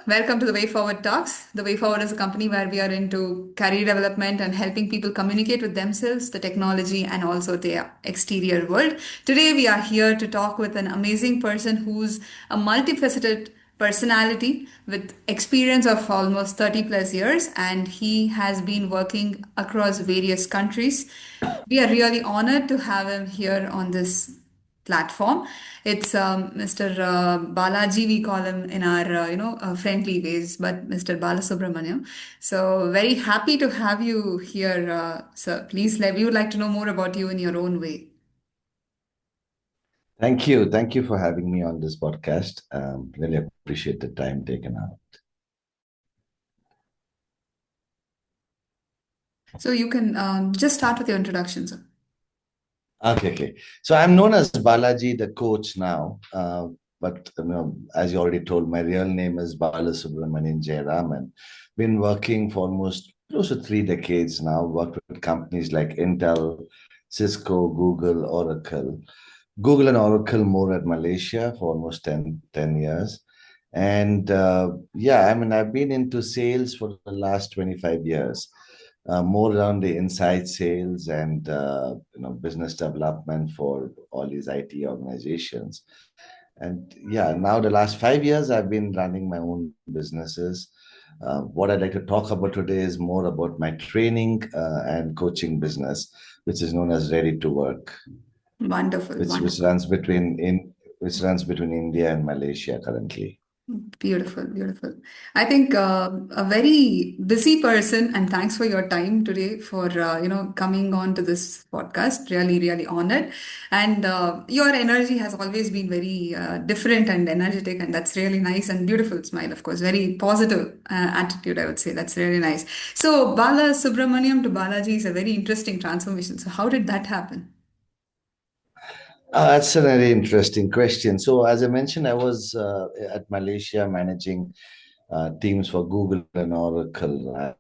Welcome to the Way Forward Talks. The Way Forward is a company where we are into career development and helping people communicate with themselves, the technology, and also their exterior world. Today, we are here to talk with an amazing person who's a multifaceted personality with experience of almost 30 plus years, and he has been working across various countries. We are really honored to have him here on this platform. It's Mr. Balaji, we call him in our friendly ways, but Mr. Balasubramaniam. So very happy to have you here, sir. Please, we would like to know more about you in your own way. Thank you. Thank you for having me on this podcast. Really appreciate the time taken out. So you can just start with your introduction, sir. Okay. So I'm known as Balaji The Coach now. But as you already told, my real name is Balasubramanian Jayaraman. Been working for almost close to 3 decades now. Worked with companies like Intel, Cisco, Google, Oracle. Google and Oracle more at Malaysia for almost 10 years. And I've been into sales for the last 25 years, more around the inside sales and business development for all these IT organizations. And now the last 5 years, I've been running my own businesses. What I'd like to talk about today is more about my training and coaching business, which is known as Ready to Work, Wonderful, which wonderful. runs between India and Malaysia currently. Beautiful, beautiful. I think a very busy person, and thanks for your time today for coming on to this podcast. Really, really honored. And your energy has always been very different and energetic, and that's really nice and beautiful smile. Of course, very positive attitude. I would say that's really nice. So Bala Subramaniam to Balaji is a very interesting transformation. So how did that happen? That's a very interesting question. So, as I mentioned, I was at Malaysia managing teams for Google and Oracle.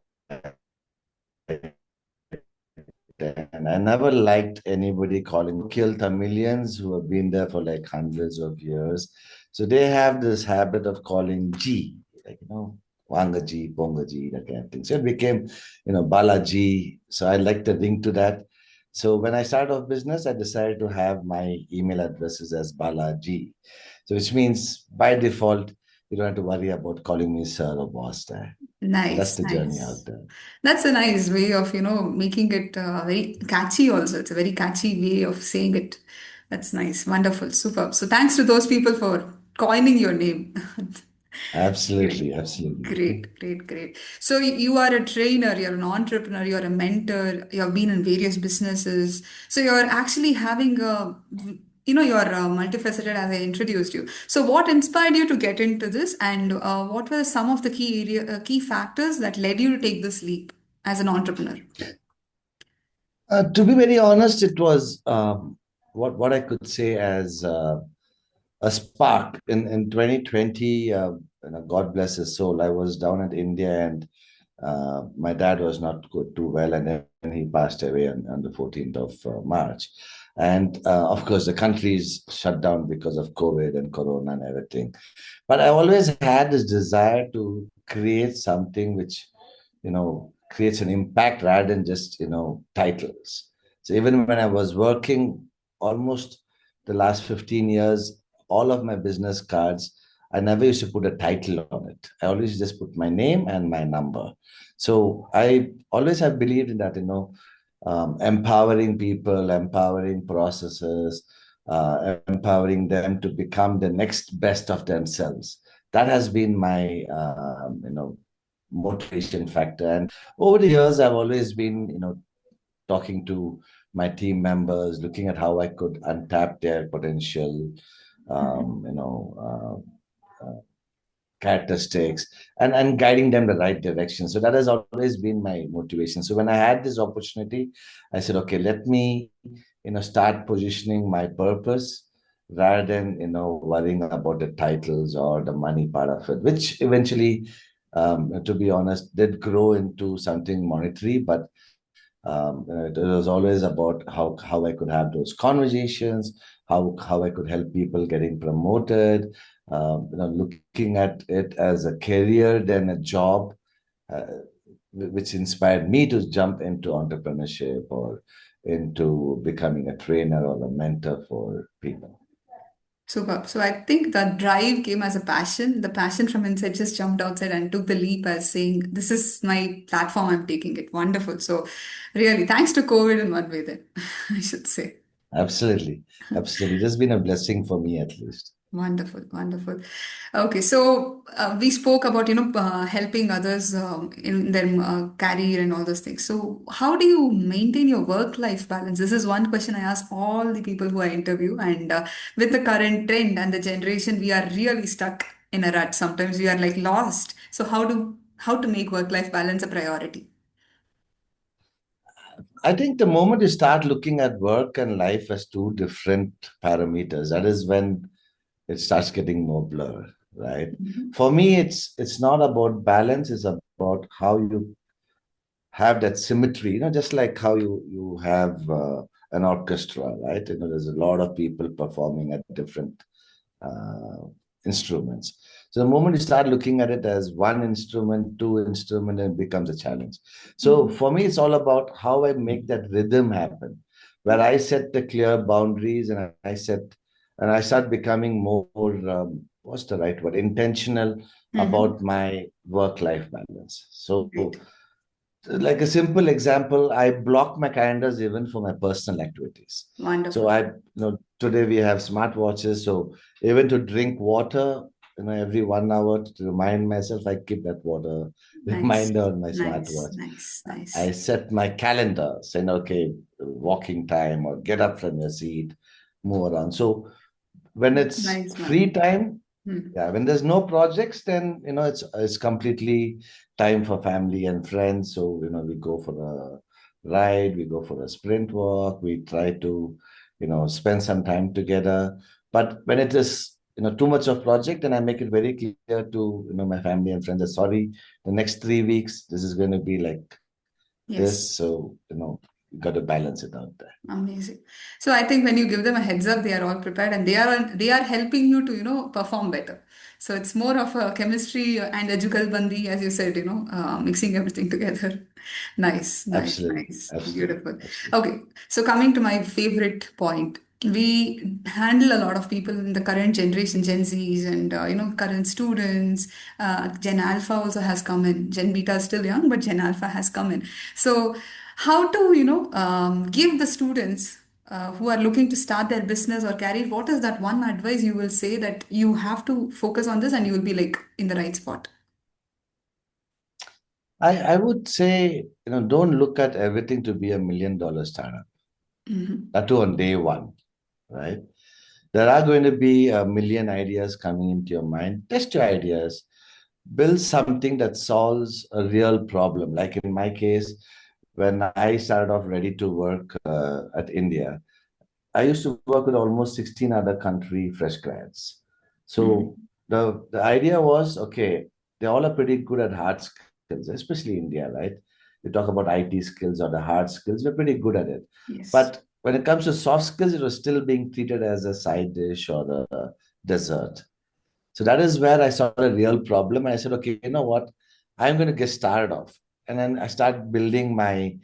And I never liked anybody calling kill Tamilians who have been there for like hundreds of years. So they have this habit of calling G, like, Wanga G, Ponga G, that kind of thing. So it became, Balaji. So I like the ring to that. So when I started off business, I decided to have my email addresses as Balaji. So which means by default, you don't have to worry about calling me sir or boss there. So that's Nice, the journey out nice. there. That's a nice way of, making it very catchy also. It's a very catchy way of saying it. That's nice. Wonderful. Superb. So thanks to those people for coining your name. Great. Absolutely, absolutely. Great, great, great. So you are a trainer, you're an entrepreneur, you're a mentor, you have been in various businesses. So you're actually having a, you're multifaceted as I introduced you. So what inspired you to get into this, and what were some of the key factors that led you to take this leap as an entrepreneur? To be very honest, it was what I could say as a spark in 2020. God bless his soul. I was down in India, and my dad was not good too well, and then he passed away on the 14th of March. And of course, the country is shut down because of COVID and Corona and everything. But I always had this desire to create something which, creates an impact rather than just, titles. So even when I was working almost the last 15 years, all of my business cards, I never used to put a title on it. I always just put my name and my number. So I always have believed in that, empowering people, empowering processes, empowering them to become the next best of themselves. That has been my, motivation factor. And over the years, I've always been, talking to my team members, looking at how I could untap their potential, um, you know, characteristics, and guiding them the right direction. So that has always been my motivation. So when I had this opportunity, I said, okay, let me, start positioning my purpose rather than, worrying about the titles or the money part of it, which eventually, to be honest, did grow into something monetary. But it was always about how I could have those conversations, how I could help people getting promoted, looking at it as a career than a job, uh, which inspired me to jump into entrepreneurship or into becoming a trainer or a mentor for people. Superb. So I think the drive came as a passion. The passion from inside just jumped outside and took the leap as saying, "This is my platform. I'm taking it." Wonderful. So, really, thanks to COVID in one way, then I should say. Absolutely. Absolutely. It has been a blessing for me at least. Wonderful, wonderful. Okay, so we spoke about helping others in their career and all those things. So how do you maintain your work-life balance? This is one question I ask all the people who I interview. And with the current trend and the generation, we are really stuck in a rut. Sometimes we are like lost. So how to make work-life balance a priority? I think the moment you start looking at work and life as two different parameters, that is when it starts getting more blurred, right? Mhm. For me, it's not about balance, it's about how you have that symmetry, just like how you have an orchestra, right? There's a lot of people performing at different uh, instruments. So the moment you start looking at it as one instrument, two instrument, it becomes a challenge. So Mhm. for me, it's all about how I make that rhythm happen, where I set the clear boundaries and I start becoming more, what's the right word, intentional Mhm. about my work-life balance. So Great. like a simple example, I block my calendars even for my personal activities. So Wonderful. today we have smartwatches. So even to drink water, every 1 hour to remind myself, I keep that water Nice, reminder on my nice, smartwatch. nice, nice. I set my calendar saying, okay, walking time or get up from your seat, move around. So when That's it's nice free one. time, Hmm. yeah, when there's no projects, then it's completely time for family and friends. So we go for a ride, we go for a sprint walk, we try to spend some time together. But when it is too much of project, then I make it very clear to my family and friends that sorry, the next 3 weeks this is going to be like this. Yes. So you got to balance it out there. Amazing. So I think when you give them a heads up, they are all prepared and they are helping you to, perform better. So it's more of a chemistry and a jugalbandi, as you said, mixing everything together. Nice, nice, Absolutely, nice. absolutely, Beautiful. absolutely. Okay. So coming to my favorite point, we handle a lot of people in the current generation, Gen Zs and, current students. Gen Alpha also has come in. Gen Beta is still young, but Gen Alpha has come in. So how to give the students who are looking to start their business or career, what is that one advice you will say that you have to focus on this and you will be like in the right spot? I would say, don't look at everything to be $1 million startup. Hmm. That too on day one, right? There are going to be a million ideas coming into your mind. Test your ideas. Build something that solves a real problem. Like in my case, when I started off ready to work at India, I used to work with almost 16 other country fresh grads. So Hmm. the idea was, okay, they all are pretty good at hard skills, especially India, right? You talk about IT skills or the hard skills, we're pretty good at it. Yes. But when it comes to soft skills, it was still being treated as a side dish or a dessert. So that is where I saw a real problem. And I said, okay, you know what? I'm going to get started off. And then I started building my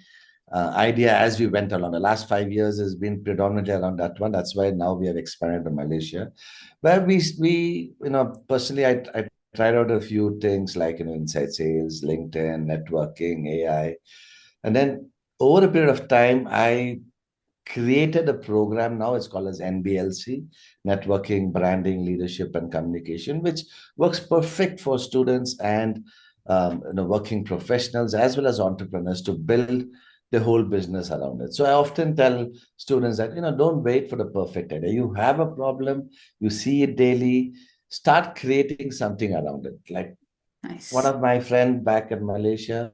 idea as we went along. The last 5 years has been predominantly around that one. That's why now we have expanded to Malaysia, where we personally, I tried out a few things like inside sales, LinkedIn, networking, AI, and then over a period of time, I created a program. Now it's called as NBLC, Networking, Branding, Leadership, and Communication, which works perfect for students and working professionals as well as entrepreneurs to build the whole business around it. So I often tell students that don't wait for the perfect idea. You have a problem, you see it daily, start creating something around it. Like one Nice. of my friend back in Malaysia,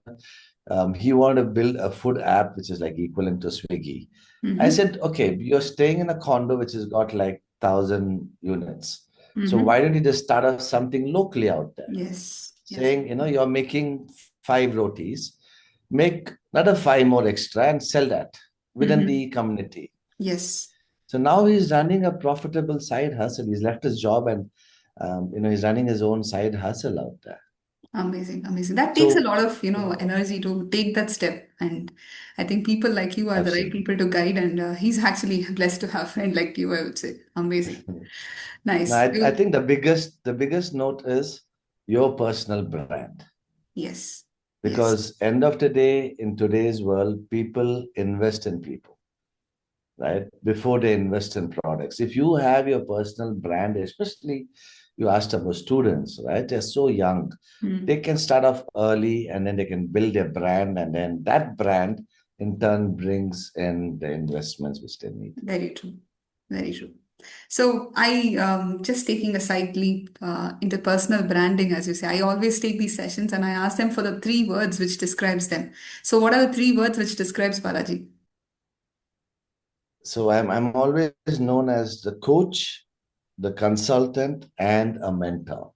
he wanted to build a food app which is like equivalent to Swiggy. I Mm-hmm. said, okay, you're staying in a condo which has got like 1,000 units. So Mm-hmm. why don't you just start up something locally out there? Yes. Yes. Saying, you're making 5 rotis, make another five more extra and sell that within Mm-hmm. the community. Yes. So now he's running a profitable side hustle. He's left his job and he's running his own side hustle out there. Amazing, amazing. That takes a So lot of, uh, energy to take that step. And I think people like you are the right absolutely. people to guide. And he's actually blessed to have a friend like you, I would say. Amazing. Now, Nice. I think the biggest note is your personal brand. Yes, yes. Because end of the day, in today's world, people invest in people, right? Before they invest in products. If you have your personal brand, especially you asked about students, right? They're so young. They Hmm. can start off early and then they can build their brand, and then that brand in turn brings in the investments which they need. Very true. Very true. So I just taking a side leap into personal branding, as you say. I always take these sessions and I ask them for the three words which describes them. So what are the three words which describes Balaji? So I'm always known as the coach, the consultant, and a mentor.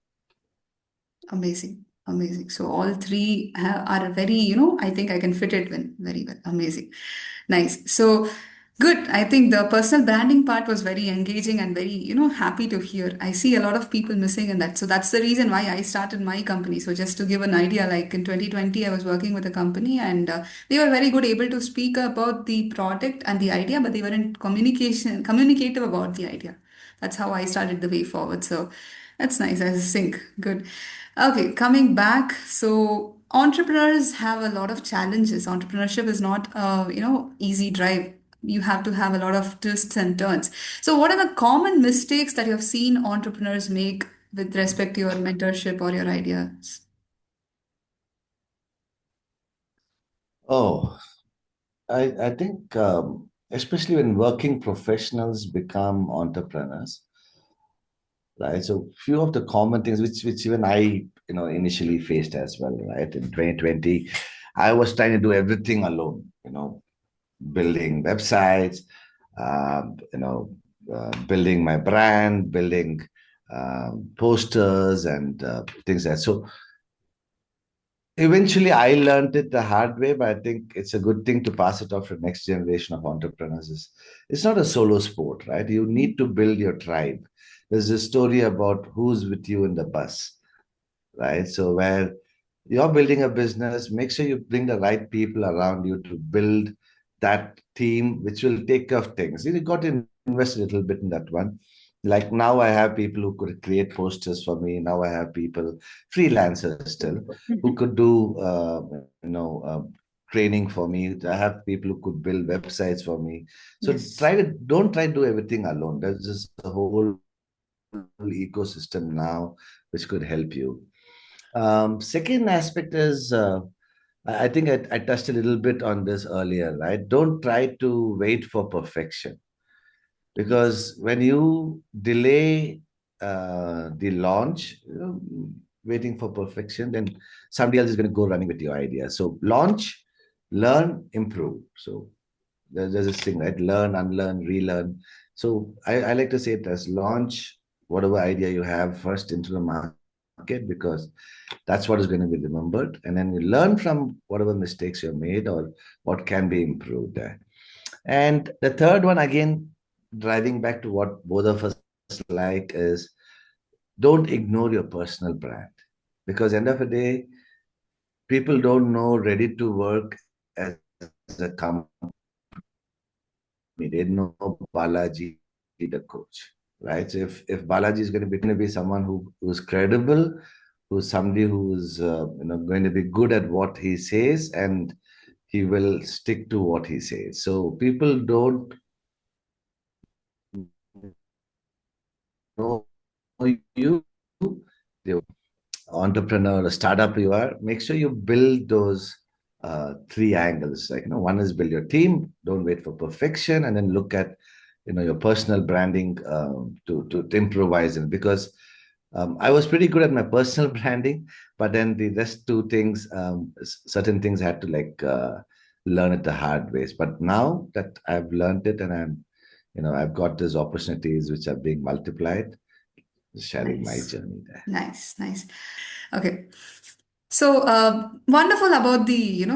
Amazing. Amazing. So all three are very, I think I can fit it in very well. Amazing. Nice. So good. I think the personal branding part was very engaging and very, happy to hear. I see a lot of people missing in that. So that's the reason why I started my company. So just to give an idea, like in 2020, I was working with a company and they were very good able to speak about the product and the idea, but they weren't communicative about the idea. That's how I started the way forward. So that's nice. I think good. Okay, coming back. So entrepreneurs have a lot of challenges. Entrepreneurship is not a, easy drive. You have to have a lot of twists and turns. So what are the common mistakes that you have seen entrepreneurs make with respect to your mentorship or your ideas? Oh, I think especially when working professionals become entrepreneurs, right? So few of the common things which even I initially faced as well, right? In 2020, I was trying to do everything alone, building websites, building my brand, building posters and things like that. So eventually, I learned it the hard way, but I think it's a good thing to pass it off to the next generation of entrepreneurs. It's not a solo sport, right? You need to build your tribe. There's a story about who's with you in the bus, right? So where you're building a business, make sure you bring the right people around you to build that team, which will take care of things. You got to invest a little bit in that one. Like now, I have people who could create posters for me. Now I have people, freelancers still, who Mhm. could do, training for me. I have people who could build websites for me. So Yes. don't try to do everything alone. There's just a whole ecosystem now which could help you. Second aspect is, I think I touched a little bit on this earlier, right? Don't try to wait for perfection, Yes. because when you delay the launch, waiting for perfection, then somebody else is going to go running with your idea. So launch, learn, improve. So there's this thing, right? Learn, unlearn, relearn. So I like to say it as launch whatever idea you have first into the market, because that's what is going to be remembered. And then you learn from whatever mistakes you made or what can be improved there. And the third one, again, driving back to what both of us like, is don't ignore your personal brand. Because end of the day, people don't know ready to work as a company. They know Balaji the coach, right? So if Balaji is going to be someone who's credible, who's somebody who's going to be good at what he says, and he will stick to what he says. So people don't know you, the entrepreneur or startup you are, make sure you build those three angles. Like, one is build your team, don't wait for perfection, and then look at your personal branding, to improvise in. Because I was pretty good at my personal branding, but then the rest two things, certain things I had to learn it the hard ways. But now that I've learned it, and I've got these opportunities which are being multiplied, sharing my Nice. journey there. Nice. Nice. Okay. So wonderful about the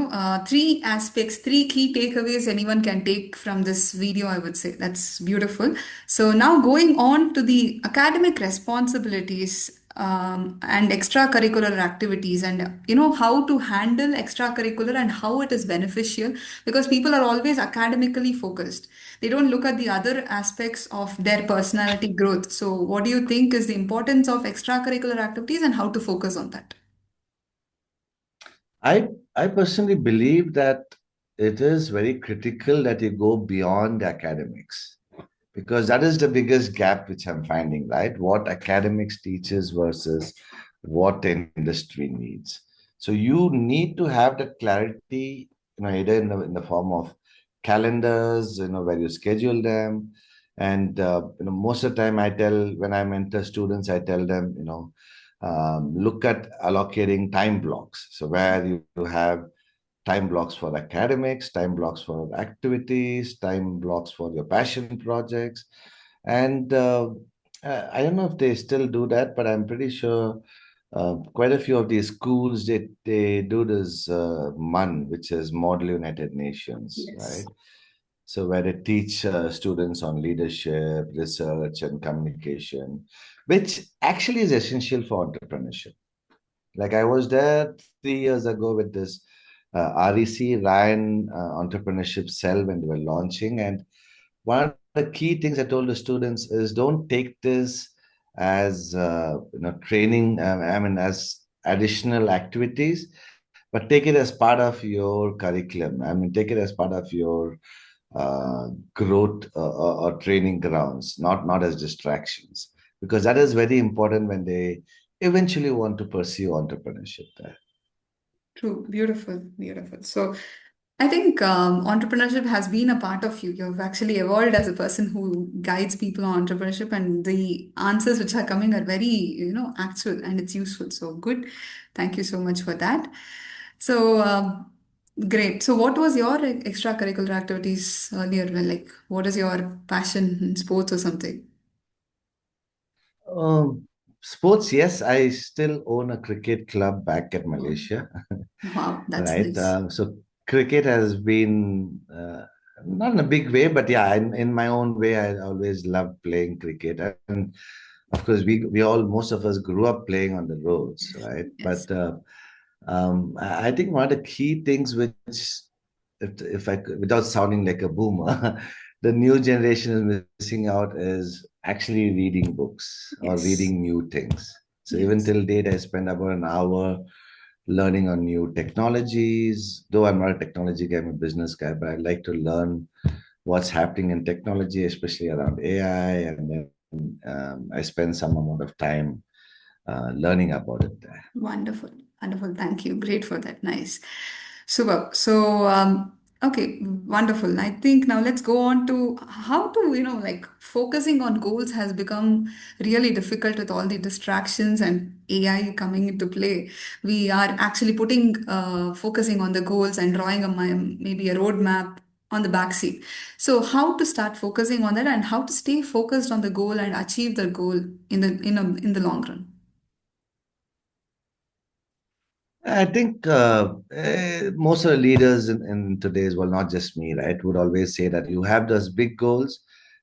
three aspects, three key takeaways anyone can take from this video. I would say that's beautiful. So now going on to the academic responsibilities and extracurricular activities, and how to handle extracurricular and how it is beneficial, because people are always academically focused. They don't look at the other aspects of their personality growth. So what do you think is the importance of extracurricular activities and how to focus on that? I I personally believe that it is very critical that you go beyond academics because that is the biggest gap which I'm finding, right? What academics teaches versus what the industry needs. So you need to have that clarity, either in the form of calendars, where you schedule them. And most of the time I tell when I mentor students, I tell them, look at allocating time blocks. So where you have time blocks for academics, time blocks for activities, time blocks for your passion projects. And I don't know if they still do that, but I'm pretty sure quite a few of these schools they do this MUN, which is Model United Nations, right? Yes. So where they teach students on leadership, research, and communication, which actually is essential for entrepreneurship. Like I was there 3 years ago with this REC Ryan entrepreneurship cell when they were launching, and one of the key things I told the students is don't take this as training. I mean, as additional activities, but take it as part of your curriculum. I mean, take it as part of your growth or training grounds, not as distractions, because that is very important when they eventually want to pursue entrepreneurship there. True, beautiful, beautiful. So I think entrepreneurship has been a part of you. You've actually evolved as a person who guides people on entrepreneurship, and the answers which are coming are very, actual and it's useful. So good. Thank you so much for that. So great. So what was your extracurricular activities earlier? Well, like, what is your passion in sports or something? Sports, yes, I still own a cricket club back at Oh, Malaysia. wow, that's Right. nice. So cricket has been not in a big way, but yeah, in my own way, I always loved playing cricket. And of course, we all, most of us grew up playing on the roads, right? Yes. But I think one of the key things which, if I could, without sounding like a boomer, the new generation is missing out is actually reading books or Yes. reading new things. So even Yes. till date, I spend about an hour learning on new technologies. Though I'm not a technology guy, I'm a business guy, but I like to learn what's happening in technology, especially around AI. And then I spend some amount of time learning about it there. Wonderful. Wonderful. Thank you. Great for that. Nice. Super. So, okay, wonderful. I think now let's go on to how to, like focusing on goals has become really difficult with all the distractions and AI coming into play. We are actually focusing on the goals and drawing maybe a roadmap on the back seat. So, how to start focusing on that and how to stay focused on the goal and achieve the goal in the long run. I think most of the leaders in today's world, not just me, right, would always say that you have those big goals,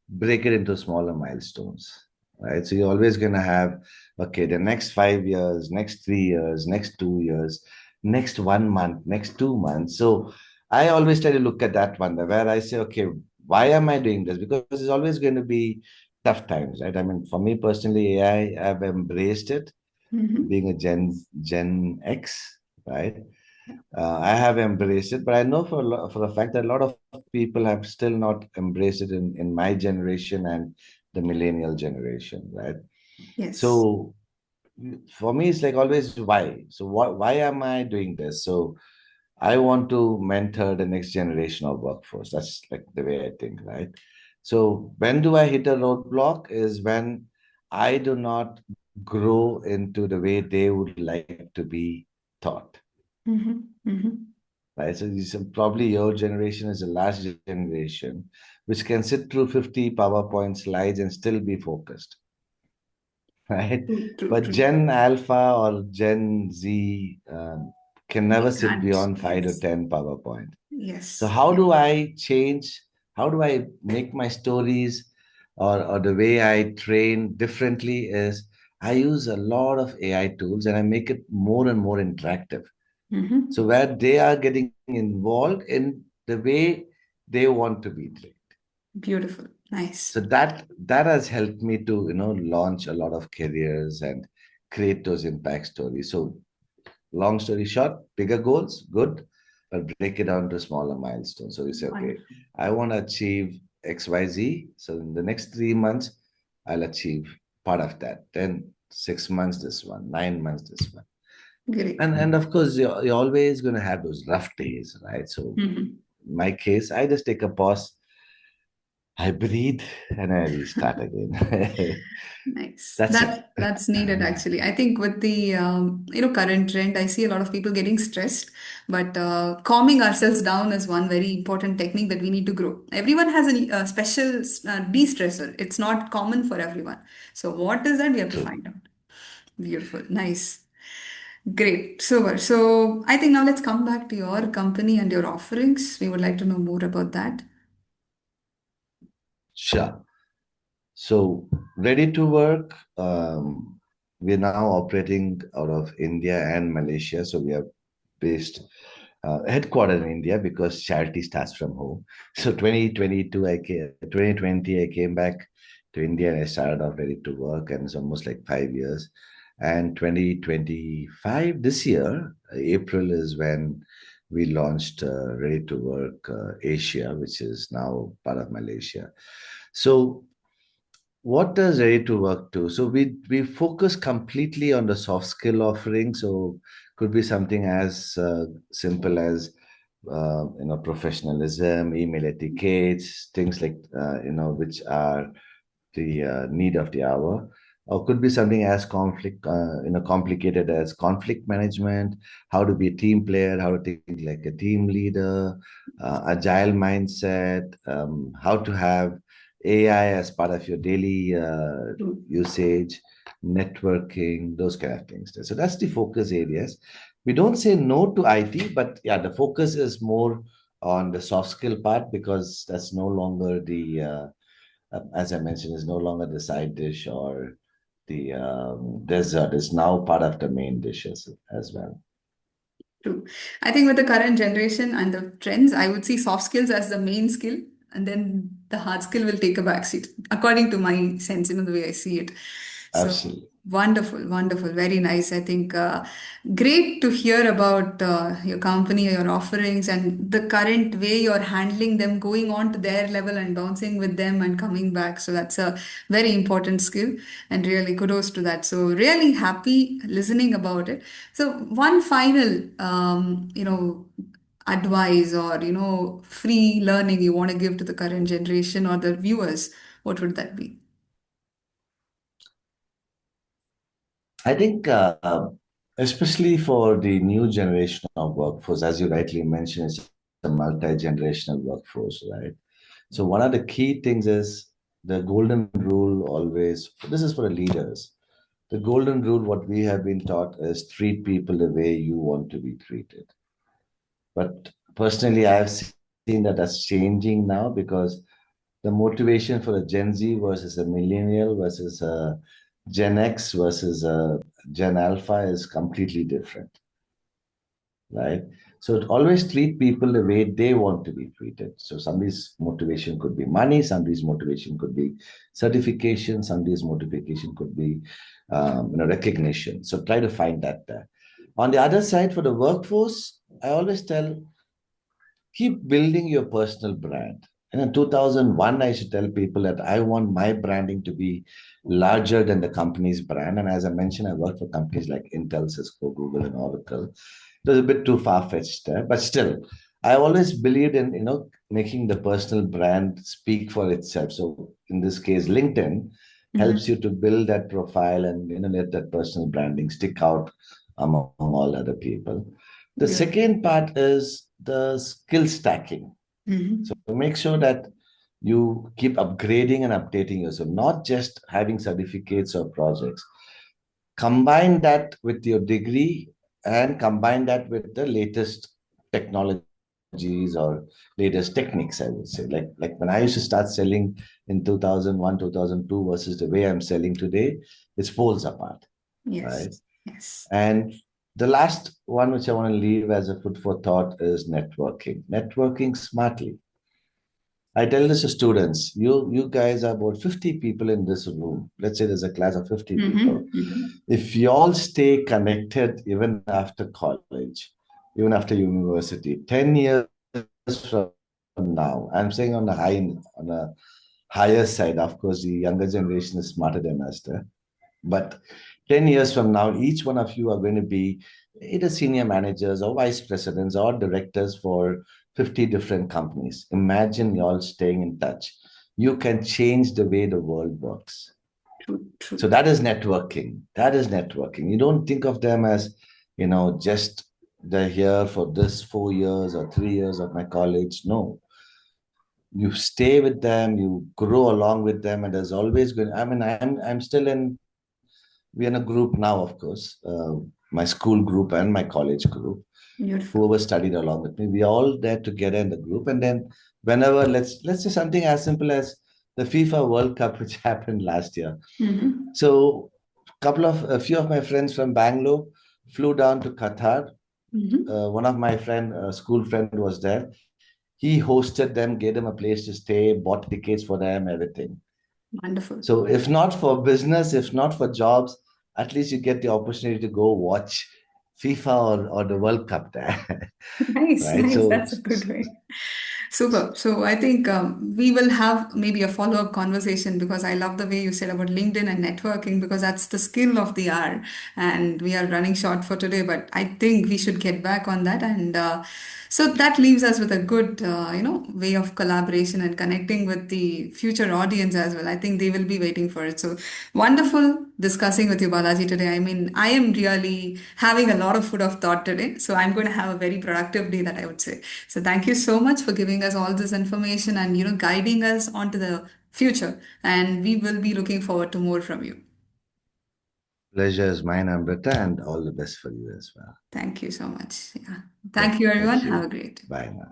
break it into smaller milestones, right? So you're always going to have, okay, the next 5 years, next 3 years, next 2 years, next 1 month, next 2 months. So I always try to look at that one where I say, okay, why am I doing this? Because it's always going to be tough times, right? I mean, for me personally, AI, I've embraced it Mhm. being a Gen X, right? I have embraced it, but I know for the fact that a lot of people have still not embraced it in my generation and the millennial generation, right? Yes. So for me, it's like always why. So why am I doing this? So I want to mentor the next generation of workforce. That's like the way I think, right? So when do I hit a roadblock? Is when I do not grow into the way they would like to be taught, Mhm. Mhm. right? So probably your generation is the last generation which can sit through 50 PowerPoint slides and still be focused. right? True, true, But true. Gen Alpha or Gen Z can We never sit can't. beyond 5 to Yes. 10 PowerPoint. So Yes. how Yes. do I change? How do I make my stories or the way I train differently is I use a lot of AI tools and I make it more and more interactive. So Mm-hmm. where they are getting involved in the way they want to be trained. Beautiful. So Nice. that has helped me to launch a lot of careers and create those impact stories. So long story short, bigger goals, good, but break it down to smaller milestones. So you say, okay, Wonderful. I want to achieve XYZ. So in the next 3 months, I'll achieve part of that. Then 6 months, this one, 9 months, this one. Great. And of course, you're always going to have those rough days, right? So Mm-hmm. in my case, I just take a pause, I breathe, and I restart again. Nice. That's it. That's needed actually. I think with the current trend, I see a lot of people getting stressed, but calming ourselves down is one very important technique that we need to grow. Everyone has a special de-stressor. It's not common for everyone. So what is that? We have to True. find out. Beautiful. Nice. Great. Super. So I think now let's come back to your company and your offerings. We would like to know more about that. Sure. So, ready to work. We're now operating out of India and Malaysia. So, we are based, headquartered in India because charity starts from home. So, 2020, I came back to India and I started off ready to work, and it's almost like 5 years. And 2025, this year, April is when we launched Ready to Work Asia, which is now part of Malaysia. So, what does Ready to Work do? So we focus completely on the soft skill offering. So could be something as simple as professionalism, email etiquettes, things like which are the need of the hour, or could be something as complicated as conflict management, how to be a team player, how to think like a team leader, agile mindset, how to have AI as part of your daily True. usage, networking, those kind of things. So that's the focus areas. We don't say no to IT, but yeah, the focus is more on the soft skill part because that's no longer the as I mentioned, is no longer the side dish or the dessert. It's now part of the main dishes as well. True. I think with the current generation and the trends, I would see soft skills as the main skill, and then the hard skill will take a backseat, according to my sense, the way I see it. So Absolutely. wonderful, wonderful, very nice. I think great to hear about your company, your offerings, and the current way you're handling them, going on to their level and bouncing with them and coming back. So that's a very important skill, and really kudos to that. So really happy listening about it. So one final, advice or free learning you want to give to the current generation or the viewers, what would that be? I think, especially for the new generation of workforce, as you rightly mentioned, it's a multi-generational workforce, right? So one of the key things is the golden rule always, this is for the leaders. The golden rule, what we have been taught is treat people the way you want to be treated. But personally, I have seen that that's changing now because the motivation for a Gen Z versus a millennial versus a Gen X versus a Gen Alpha is completely different, right? So always treat people the way they want to be treated. So somebody's motivation could be money, somebody's motivation could be certification, somebody's motivation could be recognition. So try to find that there. On the other side, for the workforce, I always tell keep building your personal brand. And in 2001, I should tell people that I want my branding to be larger than the company's brand. And as I mentioned, I worked for companies like Intel, Cisco, Google, and Oracle. It was a bit too far-fetched there, but still, I always believed in making the personal brand speak for itself. So in this case, LinkedIn helps Mhm. you to build that profile and let that personal branding stick out among all other people. The Beautiful. second part is the skill stacking. Mhm. So make sure that you keep upgrading and updating yourself, not just having certificates or projects. Combine that with your degree and combine that with the latest technologies or latest techniques, I would say. Like when I used to start selling in 2001, 2002 versus the way I'm selling today, it's poles apart, Yes. right? Yes. And the last one which I want to leave as a food for thought is networking. Networking smartly. I tell this to students, you guys are about 50 people in this room. Let's say there's a class of 50 people. Mm-hmm. If you all stay connected even after college, even after university, 10 years from now, I'm saying on a higher side, of course, the younger generation is smarter than us there. But 10 years from now, each one of you are going to be either senior managers or vice presidents or directors for 50 different companies. Imagine you all staying in touch. You can change the way the world works. True, So true. that is networking. That is networking. You don't think of them as, just they're here for this 4 years or 3 years of my college. No, you stay with them, you grow along with them, and there's always going. I mean, I'm still in we're in a group now, of course, my school group and my college group. Beautiful. Whoever studied along with me, we all there together in the group. And then whenever let's say something as simple as the FIFA World Cup, which happened last year. Mm-hmm. So a few of my friends from Bangalore flew down to Qatar. Mm-hmm. One of my school friend was there. He hosted them, gave them a place to stay, bought tickets for them, everything. Wonderful. So if not for business, if not for jobs, at least you get the opportunity to go watch FIFA or the World Cup there, Nice, right? nice. So That's a good way. Super. So I think we will have maybe a follow-up conversation because I love the way you said about LinkedIn and networking because that's the skill of the hour. And we are running short for today, but I think we should get back on that. And so that leaves us with a good, way of collaboration and connecting with the future audience as well. I think they will be waiting for it. So wonderful discussing with you, Balaji, today. I mean, I am really having a lot of food of thought today. So I'm going to have a very productive day, that I would say. So thank you so much for giving us all this information and guiding us onto the future. And we will be looking forward to more from you. pleasure is mine, Amrita, and all the best for you as well. Thank you so much. Yeah. Thank you, Thank everyone. Have a you. great day. Bye now.